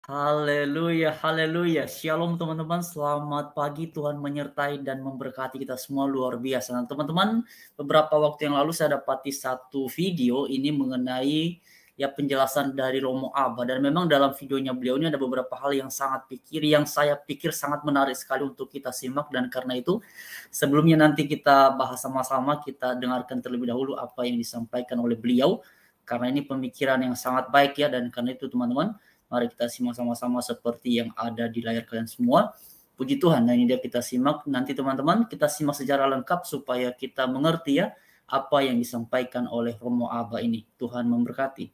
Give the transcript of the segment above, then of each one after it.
Haleluya, haleluya. Shalom teman-teman, selamat pagi. Tuhan menyertai dan memberkati kita semua luar biasa. Nah, teman-teman, beberapa waktu yang lalu saya dapati satu video ini mengenai penjelasan dari Romo Abba, dan memang dalam videonya beliau ini ada beberapa hal yang saya pikir sangat menarik sekali untuk kita simak, dan karena itu sebelumnya nanti kita bahas sama-sama, kita dengarkan terlebih dahulu apa yang disampaikan oleh beliau, karena ini pemikiran yang sangat baik ya. Dan karena itu teman-teman, mari kita simak sama-sama seperti yang ada di layar kalian semua. Puji Tuhan. Nah, ini dia kita simak. Nanti teman-teman kita simak secara lengkap supaya kita mengerti ya apa yang disampaikan oleh Romo Abba ini. Tuhan memberkati.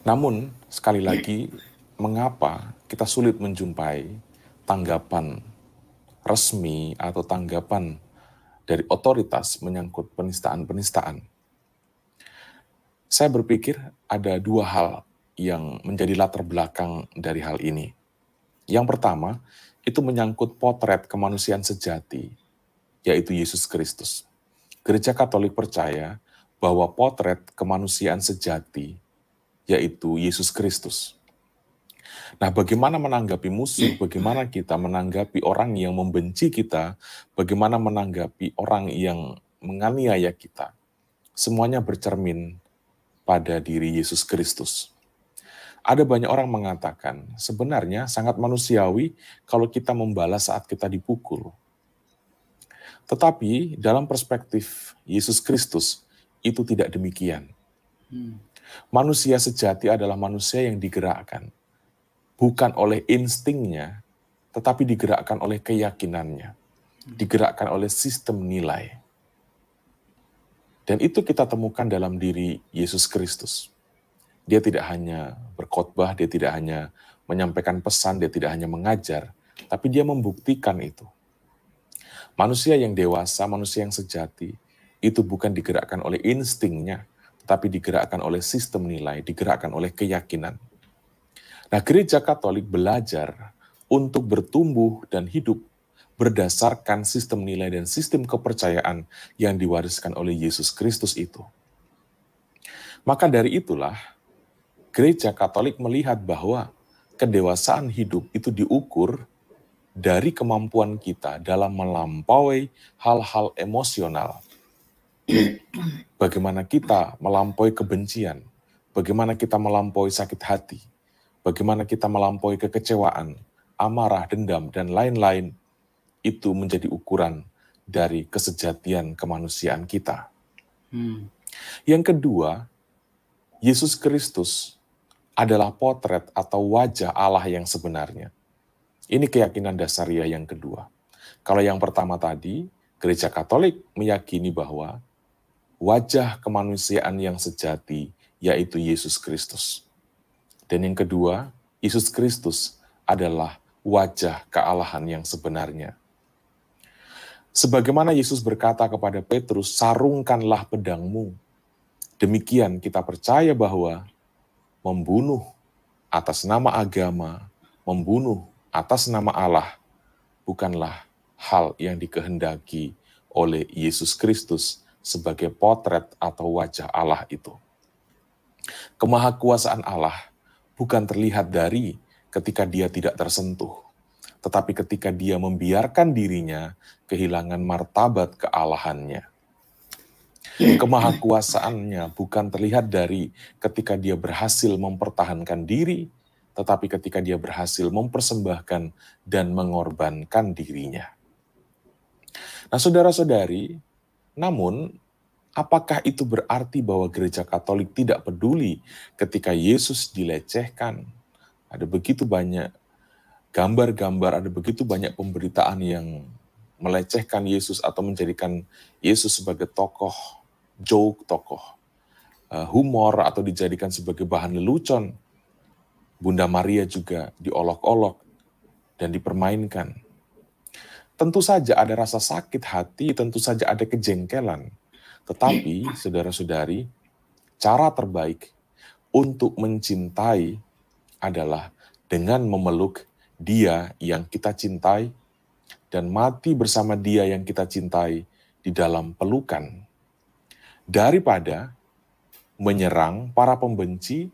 Namun, sekali lagi, mengapa kita sulit menjumpai tanggapan resmi atau tanggapan dari otoritas menyangkut penistaan-penistaan? Saya berpikir ada dua hal yang menjadi latar belakang dari hal ini. Yang pertama, itu menyangkut potret kemanusiaan sejati, yaitu Yesus Kristus. Gereja Katolik percaya bahwa potret kemanusiaan sejati, yaitu Yesus Kristus. Nah, bagaimana menanggapi musuh, bagaimana kita menanggapi orang yang membenci kita, bagaimana menanggapi orang yang menganiaya kita, semuanya bercermin pada diri Yesus Kristus. Ada banyak orang mengatakan, sebenarnya sangat manusiawi kalau kita membalas saat kita dipukul. Tetapi dalam perspektif Yesus Kristus, itu tidak demikian. Manusia sejati adalah manusia yang digerakkan, bukan oleh instingnya, tetapi digerakkan oleh keyakinannya, digerakkan oleh sistem nilai. Dan itu kita temukan dalam diri Yesus Kristus. Dia tidak hanya berkhotbah, dia tidak hanya menyampaikan pesan, dia tidak hanya mengajar, tapi dia membuktikan itu. Manusia yang dewasa, manusia yang sejati, itu bukan digerakkan oleh instingnya, tapi digerakkan oleh sistem nilai, digerakkan oleh keyakinan. Nah, gereja Katolik belajar untuk bertumbuh dan hidup berdasarkan sistem nilai dan sistem kepercayaan yang diwariskan oleh Yesus Kristus itu. Maka dari itulah, gereja Katolik melihat bahwa kedewasaan hidup itu diukur dari kemampuan kita dalam melampaui hal-hal emosional. Bagaimana kita melampaui kebencian, bagaimana kita melampaui sakit hati, bagaimana kita melampaui kekecewaan, amarah, dendam, dan lain-lain, itu menjadi ukuran dari kesejatian kemanusiaan kita. Yang kedua, Yesus Kristus adalah potret atau wajah Allah yang sebenarnya. Ini keyakinan dasariah yang kedua. Kalau yang pertama tadi, gereja Katolik meyakini bahwa wajah kemanusiaan yang sejati, yaitu Yesus Kristus. Dan yang kedua, Yesus Kristus adalah wajah kealahan yang sebenarnya. Sebagaimana Yesus berkata kepada Petrus, sarungkanlah pedangmu. Demikian kita percaya bahwa membunuh atas nama agama, membunuh atas nama Allah, bukanlah hal yang dikehendaki oleh Yesus Kristus sebagai potret atau wajah Allah itu. Kemahakuasaan Allah bukan terlihat dari ketika dia tidak tersentuh, tetapi ketika dia membiarkan dirinya kehilangan martabat kealahannya. Kemahakuasaannya bukan terlihat dari ketika dia berhasil mempertahankan diri, tetapi ketika dia berhasil mempersembahkan dan mengorbankan dirinya. Nah, saudara-saudari, namun, apakah itu berarti bahwa gereja Katolik tidak peduli ketika Yesus dilecehkan? Ada begitu banyak gambar-gambar, ada begitu banyak pemberitaan yang melecehkan Yesus atau menjadikan Yesus sebagai tokoh joke, tokoh humor, atau dijadikan sebagai bahan lelucon. Bunda Maria juga diolok-olok dan dipermainkan. Tentu saja ada rasa sakit hati, tentu saja ada kejengkelan. Tetapi, saudara-saudari, cara terbaik untuk mencintai adalah dengan memeluk Dia yang kita cintai dan mati bersama Dia yang kita cintai di dalam pelukan. Daripada menyerang para pembenci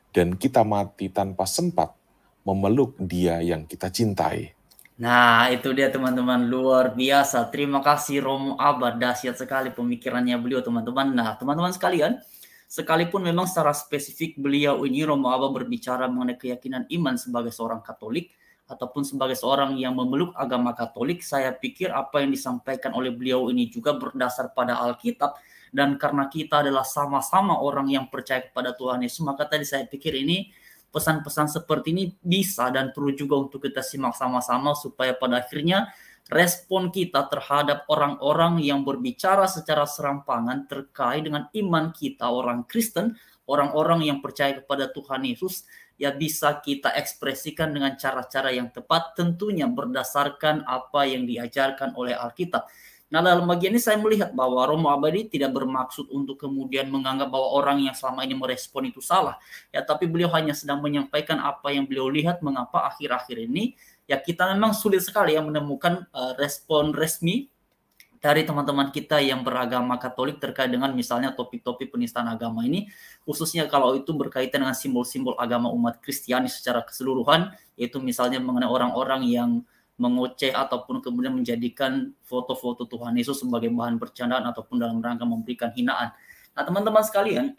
dan kita mati tanpa sempat memeluk Dia yang kita cintai. Nah, itu dia teman-teman, luar biasa. Terima kasih Romo Abad, dahsyat sekali pemikirannya beliau teman-teman. Nah, teman-teman sekalian, sekalipun memang secara spesifik beliau ini Romo Abad berbicara mengenai keyakinan iman sebagai seorang Katolik ataupun sebagai seorang yang memeluk agama Katolik, saya pikir apa yang disampaikan oleh beliau ini juga berdasar pada Alkitab, dan karena kita adalah sama-sama orang yang percaya kepada Tuhan Yesus, maka tadi saya pikir ini pesan-pesan seperti ini bisa dan perlu juga untuk kita simak sama-sama supaya pada akhirnya respon kita terhadap orang-orang yang berbicara secara serampangan terkait dengan iman kita, orang Kristen, orang-orang yang percaya kepada Tuhan Yesus, ya bisa kita ekspresikan dengan cara-cara yang tepat, tentunya berdasarkan apa yang diajarkan oleh Alkitab. Nah, dalam bagian ini saya melihat bahwa Romo Abadi tidak bermaksud untuk kemudian menganggap bahwa orang yang selama ini merespon itu salah. Ya, tapi beliau hanya sedang menyampaikan apa yang beliau lihat, mengapa akhir-akhir ini ya kita memang sulit sekali ya menemukan respon resmi dari teman-teman kita yang beragama Katolik terkait dengan misalnya topik-topik penistaan agama ini, khususnya kalau itu berkaitan dengan simbol-simbol agama umat Kristiani secara keseluruhan, yaitu misalnya mengenai orang-orang yang mengoceh ataupun kemudian menjadikan foto-foto Tuhan Yesus sebagai bahan bercandaan ataupun dalam rangka memberikan hinaan. Nah, teman-teman sekalian,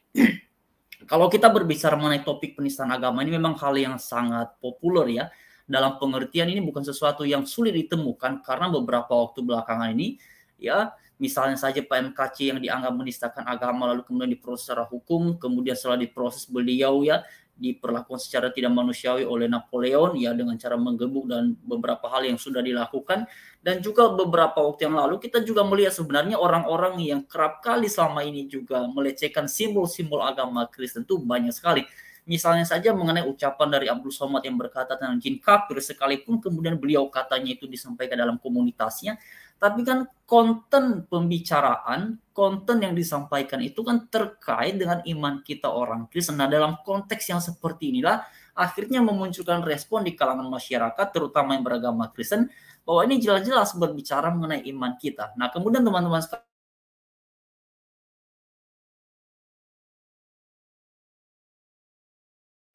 kalau kita berbicara mengenai topik penistaan agama ini memang hal yang sangat populer ya. Dalam pengertian ini bukan sesuatu yang sulit ditemukan karena beberapa waktu belakangan ini ya, misalnya saja PMKC yang dianggap menistakan agama lalu kemudian diproses secara hukum, kemudian setelah diproses beliau ya diperlakukan secara tidak manusiawi oleh Napoleon ya dengan cara menggebuk dan beberapa hal yang sudah dilakukan. Dan juga beberapa waktu yang lalu kita juga melihat sebenarnya orang-orang yang kerap kali selama ini juga melecehkan simbol-simbol agama Kristen itu banyak sekali. Misalnya saja mengenai ucapan dari Abdul Somad yang berkata tentang jin kafir, sekalipun kemudian beliau katanya itu disampaikan dalam komunitasnya, tapi kan konten pembicaraan, konten yang disampaikan itu kan terkait dengan iman kita orang Kristen. Nah, dalam konteks yang seperti inilah akhirnya memunculkan respon di kalangan masyarakat, terutama yang beragama Kristen, bahwa ini jelas-jelas berbicara mengenai iman kita. Nah, kemudian teman-teman sekalian,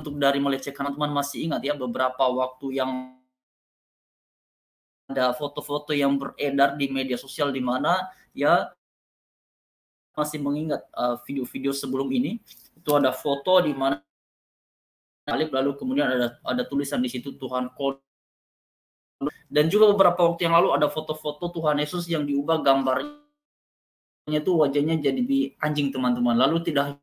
untuk dari melecehkan, teman masih ingat ya beberapa waktu yang ada foto-foto yang beredar di media sosial di mana ya masih mengingat video-video sebelum ini itu ada foto di mana lalu kemudian ada tulisan di situ Tuhan Kod, dan juga beberapa waktu yang lalu ada foto-foto Tuhan Yesus yang diubah gambarnya itu wajahnya jadi anjing teman-teman, lalu tidak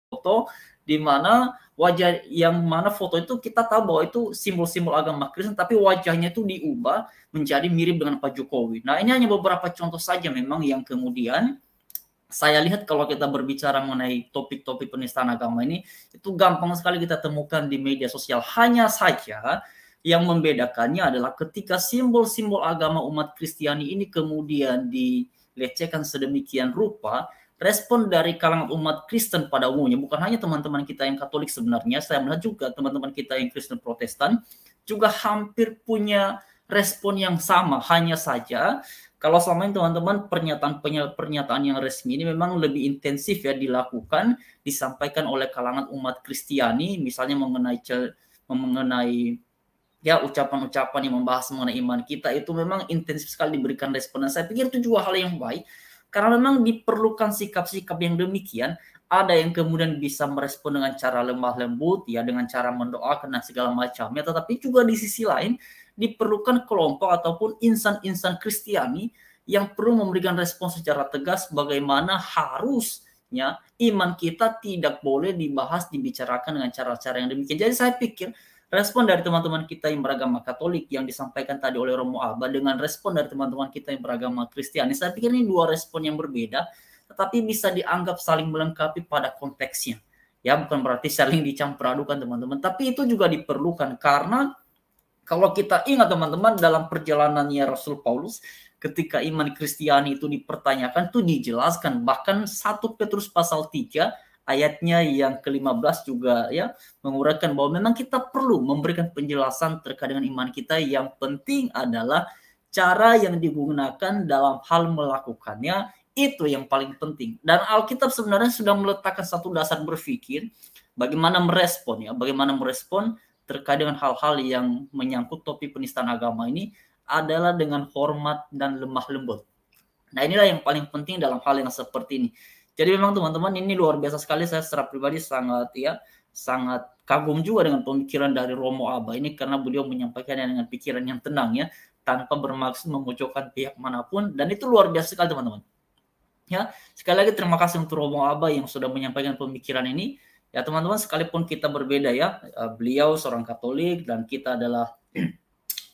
foto di mana wajah yang mana foto itu kita tahu bahwa itu simbol-simbol agama Kristen, tapi wajahnya itu diubah menjadi mirip dengan Pak Jokowi. Nah, ini hanya beberapa contoh saja memang yang kemudian saya lihat kalau kita berbicara mengenai topik-topik penistaan agama ini, itu gampang sekali kita temukan di media sosial. Hanya saja yang membedakannya adalah ketika simbol-simbol agama umat Kristiani ini kemudian dilecehkan sedemikian rupa, respon dari kalangan umat Kristen pada umumnya, bukan hanya teman-teman kita yang Katolik sebenarnya, saya melihat juga teman-teman kita yang Kristen Protestan juga hampir punya respon yang sama. Hanya saja kalau selama ini teman-teman pernyataan yang resmi ini memang lebih intensif ya dilakukan, disampaikan oleh kalangan umat Kristiani, misalnya mengenai ya ucapan-ucapan yang membahas mengenai iman kita itu memang intensif sekali diberikan respon. Dan saya pikir itu juga hal yang baik, karena memang diperlukan sikap-sikap yang demikian. Ada yang kemudian bisa merespon dengan cara lemah lembut, ya dengan cara mendoakan dan segala macamnya. Tetapi juga di sisi lain diperlukan kelompok ataupun insan-insan Kristiani yang perlu memberikan respon secara tegas bagaimana harusnya iman kita tidak boleh dibahas, dibicarakan dengan cara-cara yang demikian. Jadi saya pikir respon dari teman-teman kita yang beragama Katolik yang disampaikan tadi oleh Romo Abad dengan respon dari teman-teman kita yang beragama Kristiani, saya pikir ini dua respon yang berbeda, tetapi bisa dianggap saling melengkapi pada konteksnya. Ya, bukan berarti saling dicampur adukan teman-teman, tapi itu juga diperlukan karena kalau kita ingat teman-teman dalam perjalanannya Rasul Paulus ketika iman Kristiani itu dipertanyakan, itu dijelaskan, bahkan 1 Petrus pasal 3 ayatnya yang ke-15 juga ya menguraikan bahwa memang kita perlu memberikan penjelasan terkait dengan iman kita. Yang penting adalah cara yang digunakan dalam hal melakukannya Itu yang paling penting. Dan Alkitab sebenarnya sudah meletakkan satu dasar berpikir bagaimana merespon terkait dengan hal-hal yang menyangkut topik penistaan agama ini adalah dengan hormat dan lemah lembut. Nah, inilah yang paling penting dalam hal yang seperti ini. Jadi memang teman-teman, ini luar biasa sekali. Saya secara pribadi sangat kagum juga dengan pemikiran dari Romo Abba ini, karena beliau menyampaikannya dengan pikiran yang tenang ya, tanpa bermaksud memojokkan pihak manapun, dan itu luar biasa sekali teman-teman. Ya, sekali lagi terima kasih untuk Romo Abba yang sudah menyampaikan pemikiran ini. Ya teman-teman, sekalipun kita berbeda ya, beliau seorang Katolik dan kita adalah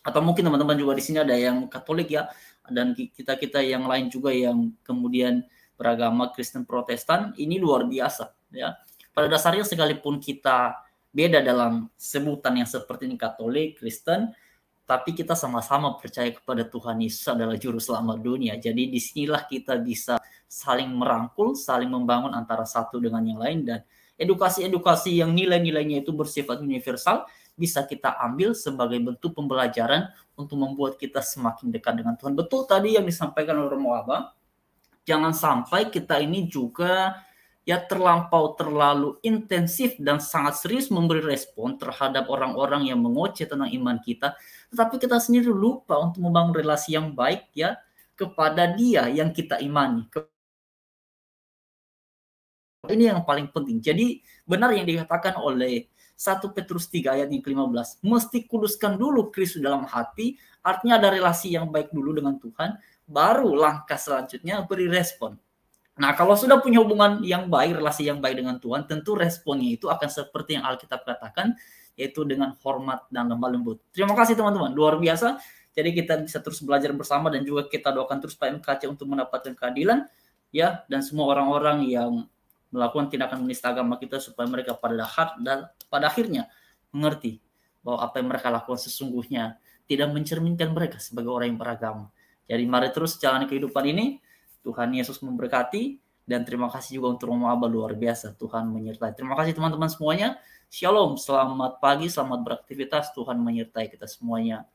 atau mungkin teman-teman juga di sini ada yang Katolik ya, dan kita yang lain juga yang kemudian beragama Kristen Protestan, ini luar biasa ya. Pada dasarnya sekalipun kita beda dalam sebutan yang seperti ini, Katolik, Kristen, tapi kita sama-sama percaya kepada Tuhan Yesus adalah juru selamat dunia. Jadi disinilah kita bisa saling merangkul, saling membangun antara satu dengan yang lain, dan edukasi-edukasi yang nilai-nilainya itu bersifat universal bisa kita ambil sebagai bentuk pembelajaran untuk membuat kita semakin dekat dengan Tuhan. Betul tadi yang disampaikan oleh Romo Abba, jangan sampai kita ini juga ya terlalu intensif dan sangat serius memberi respon terhadap orang-orang yang mengoceh tentang iman kita, tetapi kita sendiri lupa untuk membangun relasi yang baik ya kepada dia yang kita imani. Ini yang paling penting. Jadi benar yang dikatakan oleh 1 Petrus 3 ayat yang ke-15. Mesti kuduskan dulu Kristus dalam hati, artinya ada relasi yang baik dulu dengan Tuhan, baru langkah selanjutnya beri respon. Nah, kalau sudah punya hubungan yang baik, relasi yang baik dengan Tuhan, tentu responnya itu akan seperti yang Alkitab katakan, yaitu dengan hormat dan lemah lembut. Terima kasih teman-teman, luar biasa. Jadi kita bisa terus belajar bersama, dan juga kita doakan terus Pak MKC untuk mendapatkan keadilan, ya, dan semua orang-orang yang melakukan tindakan menista agama kita, supaya mereka pada akhirnya mengerti bahwa apa yang mereka lakukan sesungguhnya tidak mencerminkan mereka sebagai orang yang beragama. Jadi mari terus jalani kehidupan ini. Tuhan Yesus memberkati, dan terima kasih juga untuk Romo Abba, luar biasa. Tuhan menyertai. Terima kasih teman-teman semuanya. Shalom, selamat pagi, selamat beraktivitas. Tuhan menyertai kita semuanya.